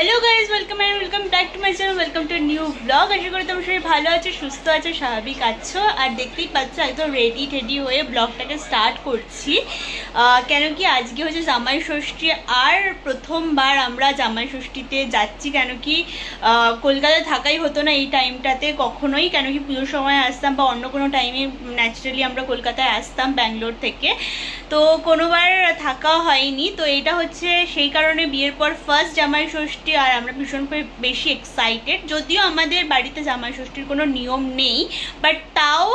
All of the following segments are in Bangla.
Hello guys, welcome back to my channel, welcome to new blog. আশা করি তোমরা সবাই ভালো আছো, সুস্থ আছো, স্বাভাবিক আছো। আর দেখতেই পাচ্ছ একদম রেডি হয়ে ব্লগটাকে স্টার্ট করছি। কেন কি আজকে হচ্ছে জামাই ষষ্ঠী, আর প্রথমবার আমরা জামাই ষষ্ঠীতে যাচ্ছি। কেন কি কলকাতায় থাকাই হতো না এই টাইমটাতে কখনোই, কেন কি পুজোর সময় আসতাম বা অন্য কোনো টাইমে ন্যাচারালি আমরা কলকাতায় আসতাম ব্যাঙ্গালোর থেকে, তো কোনোবার থাকা হয়নি। তো এটা হচ্ছে সেই কারণে বিয়ের পর ফার্স্ট জামাই ষষ্ঠী, আর আমরা ভীষণ বেশি এক্সাইটেড। যদিও আমাদের বাড়িতে জামাই ষষ্ঠীর কোনো নিয়ম নেই, বাট তাও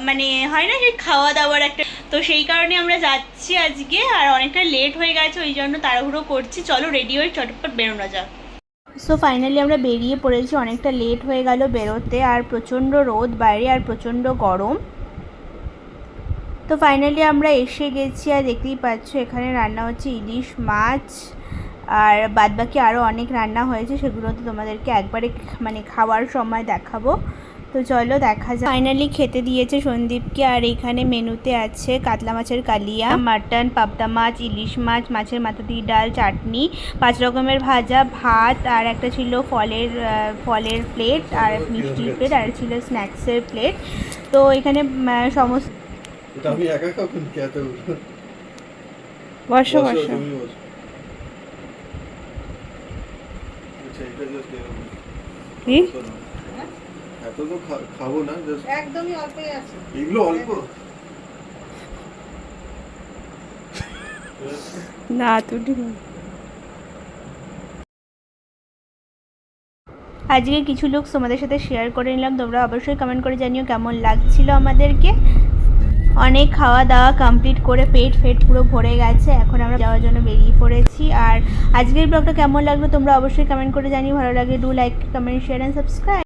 মানে হয় না যে খাওয়া দাওয়ার একটা, তো সেই কারণে আমরা যাচ্ছি আজকে। আর অনেকটা লেট হয়ে গেছে, ওই জন্য তাড়াহুড়ো করছি। চলো রেডি হয়ে চটপট বেরোনো যাক। সো ফাইনালি আমরা বেরিয়ে পড়েছি, অনেকটা লেট হয়ে গেল বেরোতে, আর প্রচণ্ড রোদ বাইরে আর প্রচণ্ড গরম। তো ফাইনালি আমরা এসে গেছি, আর দেখতেই পাচ্ছ এখানে রান্না হচ্ছে ইলিশ মাছ, আর বাদবাকি আরও অনেক রান্না হয়েছে, সেগুলো তো তোমাদেরকে একবারে মানে খাওয়ার সময় দেখাবো। তো চলো দেখা যায়। ফাইনালি খেতে দিয়েছে সন্দীপকে, আর এখানে মেনুতে আছে কাতলা মাছের কালিয়া, মাটন, পাবদা মাছ, ইলিশ মাছ, মাছের মাথা দিয়ে ডাল, চাটনি, 5 রকমের ভাজা, ভাত, আর একটা ছিল ফলের প্লেট, আর মিষ্টির প্লেট, আর ছিল স্ন্যাক্সের প্লেট। তো এখানে সমস্ত আমি একা খাবো কি এত বসো তুমি বসো। আচ্ছা এটা জাস্ট কি এত তো খাবো না, জাস্ট একদমই অল্পই আছে। এগুলো অল্প না তুই আজকে কিছু লুক তোমাদের সাথে শেয়ার করে নিলাম। তোমরা অবশ্যই কমেন্ট করে জানিও কেমন লাগছিল আমাদেরকে। অনেক খাওয়া দাওয়া কমপ্লিট করে পেট পুরো ভরে গেছে, এখন আমরা যাওয়ার জন্য বেরিয়ে পড়েছি। আর আজকের ব্লগটা কেমন লাগলো তোমরা অবশ্যই কমেন্ট করে জানিও। ভালো লাগে do like, comment, share and subscribe.